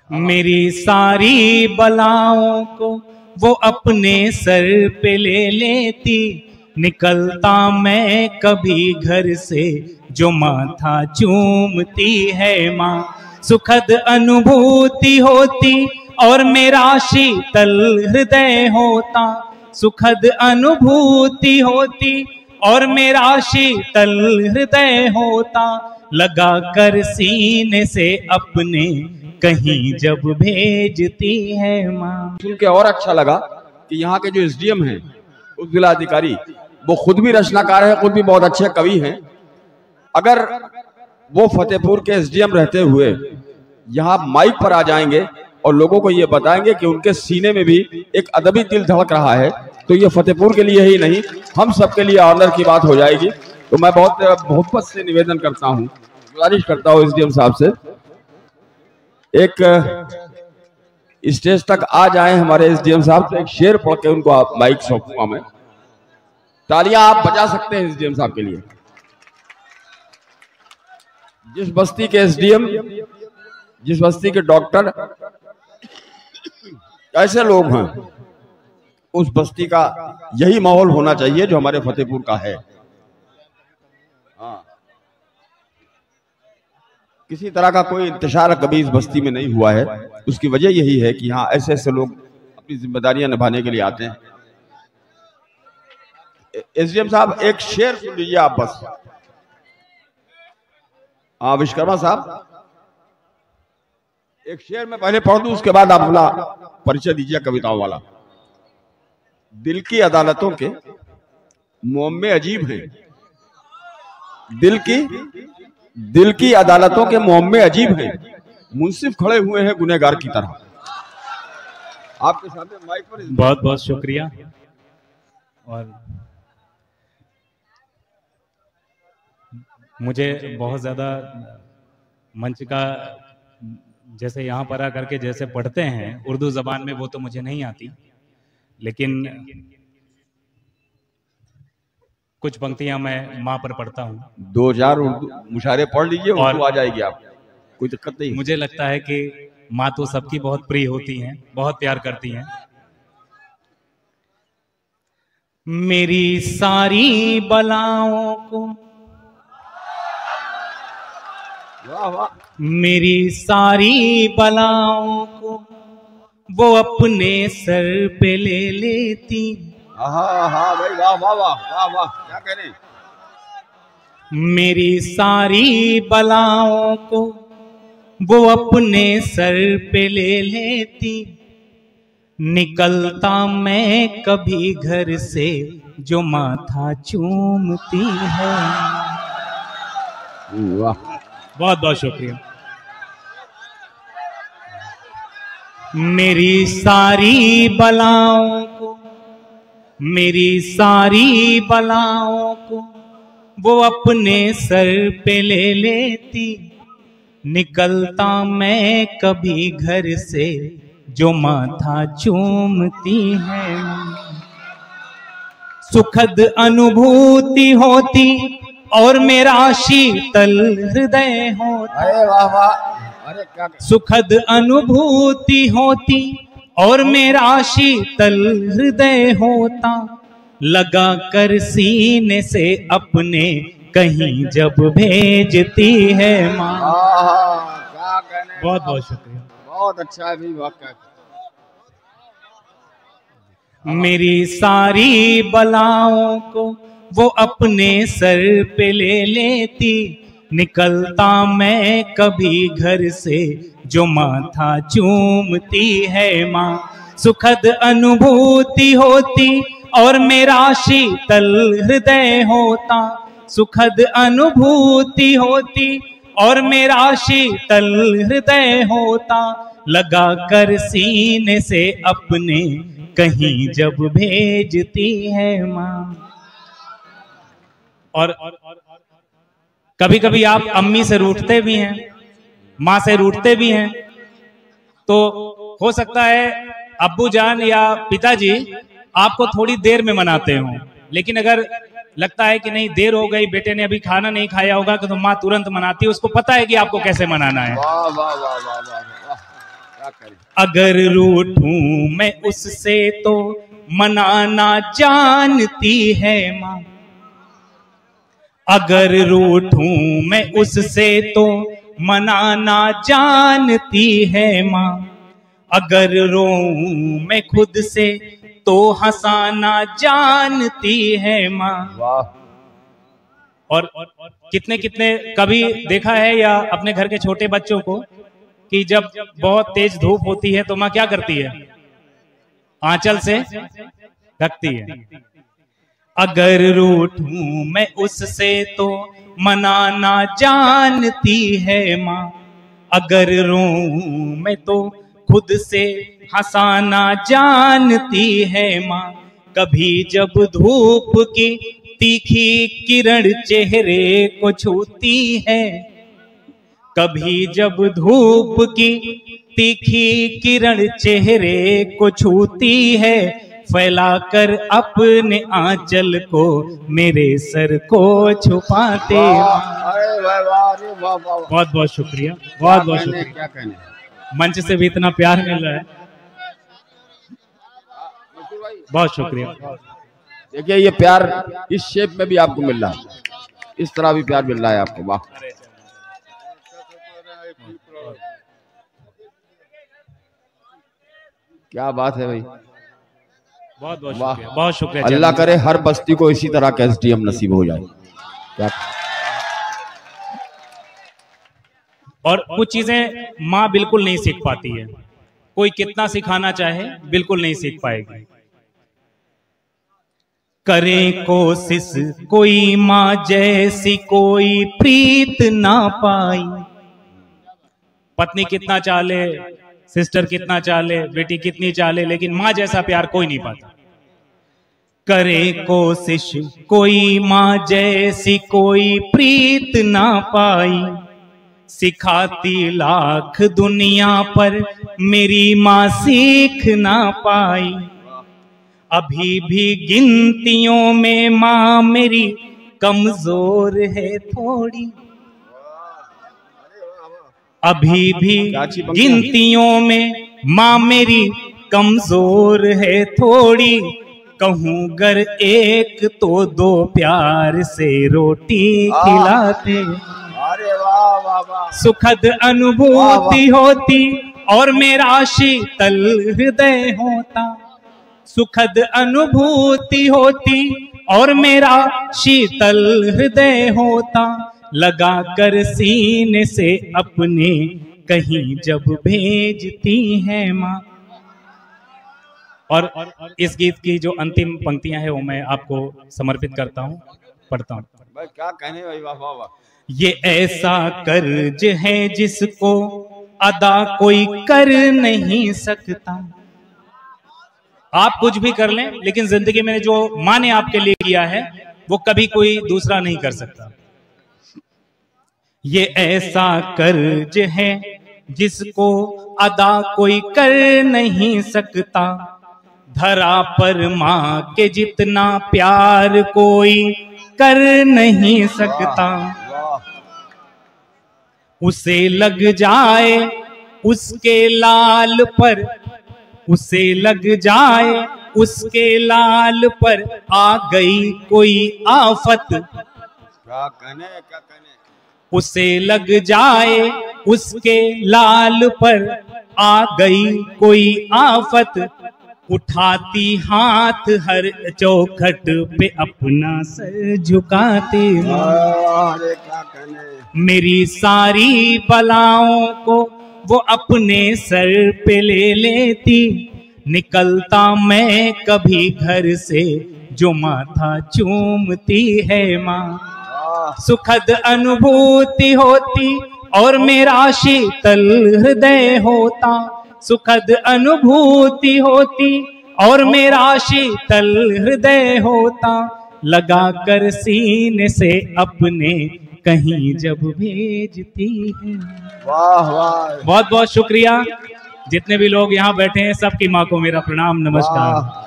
मेरी सारी बलाओं को वो अपने सर पे ले लेती, निकलता मैं कभी घर से जो माथा चूमती है माँ। सुखद अनुभूति होती और मेरा शीतल हृदय होता, सुखद अनुभूति होती और मेरा शीतल हृदय होता, लगा कर सीने से अपने कहीं जब भेजती है माँ। सुन के और अच्छा लगा कि यहाँ के जो एसडीएम हैं, उप जिलाधिकारी, वो खुद भी रचनाकार है, खुद भी बहुत अच्छे कवि हैं। अगर वो फतेहपुर के एसडीएम रहते हुए यहाँ माइक पर आ जाएंगे और लोगों को ये बताएंगे कि उनके सीने में भी एक अदबी दिल धड़क रहा है, तो ये फतेहपुर के लिए ही नहीं, हम सबके लिए ऑनर की बात हो जाएगी। तो मैं बहुत मोहब्बत से निवेदन करता हूँ, गुजारिश करता हूँ एसडीएम साहब से, एक स्टेज तक आ जाए हमारे एसडीएम साहब, तो एक शेर पढ़ के उनको आप माइक सौंपूंगा मैं। तालियां आप बजा सकते हैं एसडीएम साहब के लिए। जिस बस्ती के एसडीएम, जिस बस्ती के डॉक्टर ऐसे लोग हैं, उस बस्ती का यही माहौल होना चाहिए जो हमारे फतेहपुर का है। हाँ, किसी तरह का कोई इंतशार कभी इस बस्ती में नहीं हुआ है। उसकी वजह यही है कि यहाँ ऐसे ऐसे लोग अपनी जिम्मेदारियां निभाने के लिए आते हैं। एसडीएम साहब एक शेर सुन लीजिए आप बस। हाँ विश्वकर्मा साहब, एक शेर मैं पहले पढ़ दूं, उसके बाद आप अपना परिचय दीजिए कविताओं वाला। दिल की अदालतों के मुअम्मे अजीब हैं, दिल की अदालतों के मुअम्मे अजीब हैं, मुंसिफ खड़े हुए हैं गुनहगार की तरह। आपके सामने माइक पर बहुत बहुत शुक्रिया। और मुझे बहुत ज्यादा मंच का जैसे यहाँ पर आकर के जैसे पढ़ते हैं उर्दू जबान में, वो तो मुझे नहीं आती, लेकिन कुछ पंक्तियां मैं माँ पर पढ़ता हूँ। 2000 उर्दू मुशायरे पढ़ लीजिए, उर्दू आ जाएगी आप, कोई दिक्कत नहीं। मुझे लगता है कि माँ तो सबकी बहुत प्रिय होती हैं, बहुत प्यार करती हैं। मेरी सारी बलाओं को, वाह वाह, मेरी सारी बलाओं को वो अपने सर पे ले लेती। हाँ हाँ भाई, वाह वाह वाह वाह वाह, क्या कहने। मेरी सारी बलाओं को वो अपने सर पे ले लेती, निकलता मैं कभी घर से जो माथा चूमती है। वाह, बहुत बहुत शुक्रिया। मेरी सारी बलाओं को, मेरी सारी बलाओं को वो अपने सर पे ले लेती, निकलता मैं कभी घर से जो माथा चूमती है। सुखद अनुभूति होती और मेरा शीतल हृदय होता। अरे वाह वाह, अरे क्या। सुखद अनुभूति होती और मेरा शीतल हृदय होता, लगा कर सीने से अपने कहीं जब भेजती है माँ। क्या कहने। बहुत बहुत शुक्रिया, बहुत अच्छा है भी वाकई। मेरी सारी बलाओं को वो अपने सर पे ले लेती, निकलता मैं कभी घर से जो माथा चूमती है माँ। सुखद अनुभूति होती और मेरा शीतल हृदय होता, सुखद अनुभूति होती और मेरा शीतल हृदय होता, लगा कर सीने से अपने कहीं जब भेजती है माँ। और कभी कभी आप अम्मी से रूठते भी हैं, माँ से रूठते भी हैं, तो हो सकता है अब्बू जान या पिताजी आपको थोड़ी देर में मनाते हो, लेकिन अगर लगता है कि नहीं देर हो गई, बेटे ने अभी खाना नहीं खाया होगा, तो माँ तुरंत मनाती है, उसको पता है कि आपको कैसे मनाना है। वाह वाह वाह वाह वाह। अगर रूठूं मैं उससे तो मनाना जानती है माँ। अगर रूठूं मैं उससे तो मनाना जानती है माँ। अगर रोऊं मैं खुद से तो हंसाना जानती है माँ। और कितने कितने कभी देखा है या अपने घर के छोटे बच्चों को कि जब बहुत तेज धूप होती है तो माँ क्या करती है? आंचल से ढकती है। अगर रूठूं मैं उससे तो मनाना जानती है माँ। अगर रोऊं मैं तो खुद से हंसाना जानती है माँ। कभी जब धूप की तीखी किरण चेहरे को छूती है, कभी जब धूप की तीखी किरण चेहरे को छूती है, फैलाकर अपने आंचल को मेरे सर को छुपाते। बहुत बहुत शुक्रिया, बहुत बहुत शुक्रिया। क्या कहने, मंच से भी इतना प्यार मिल रहा है, बहुत शुक्रिया। देखिए ये प्यार इस शेप में भी आपको मिल रहा है, इस तरह भी प्यार मिल रहा है आपको। वाह, क्या बात है भाई, बहुत बहुत शुक्रिया, बहुत शुक्रिया। अल्लाह करे हर बस्ती को इसी तरह का एसडीएम नसीब हो जाए। क्या और कुछ चीजें माँ बिल्कुल नहीं सीख पाती है, कोई कितना सिखाना चाहे बिल्कुल नहीं सीख पाएगी। करे कोशिश कोई माँ जैसी कोई प्रीत ना पाई। पत्नी कितना चाले, सिस्टर कितना चाले, बेटी कितनी चाले, लेकिन माँ जैसा प्यार कोई नहीं पाता। करे कोशिश कोई माँ जैसी कोई प्रीत ना पाई। सिखाती लाख दुनिया पर मेरी माँ सीख ना पाई। अभी भी गिनतियों में माँ मेरी कमजोर है थोड़ी। अभी भी गिनतियों में माँ मेरी कमजोर है थोड़ी। कहूँ गर एक तो दो प्यार से रोटी खिलाते। सुखद अनुभूति होती और मेरा शीतल हृदय होता। सुखद अनुभूति होती और मेरा शीतल हृदय होता। लगा कर सीने से अपने कहीं जब भेजती है माँ। और इस गीत की जो अंतिम पंक्तियां हैं वो मैं आपको समर्पित करता हूँ, पढ़ता हूँ। क्या कहने भाई, वाह वाह वाह। ये ऐसा कर्ज है जिसको अदा कोई कर नहीं सकता। आप कुछ भी कर लें, लेकिन जिंदगी में जो माँ ने आपके लिए किया है वो कभी कोई दूसरा नहीं कर सकता। ये ऐसा कर्ज है जिसको अदा कोई कर नहीं सकता। धरा पर माँ के जितना प्यार कोई कर नहीं सकता। उसे लग जाए उसके लाल पर, उसे लग जाए उसके लाल पर आ गई कोई आफत। क्या कहने, क्या कहने। उसे लग जाए उसके लाल पर आ गई कोई आफत। उठाती हाथ हर चौखट पे अपना सर झुकाती। मेरी सारी बलाओं को वो अपने सर पे ले लेती। निकलता मैं कभी घर से जो माथा चूमती है माँ। सुखद अनुभूति होती और मेरा शीतल हृदय होता। सुखद अनुभूति होती और मेरा शीतल हृदय होता। लगा कर सीने से अपने कहीं जब भेजती है। वाह वाह, बहुत बहुत शुक्रिया। जितने भी लोग यहाँ बैठे हैं सबकी माँ को मेरा प्रणाम, नमस्कार।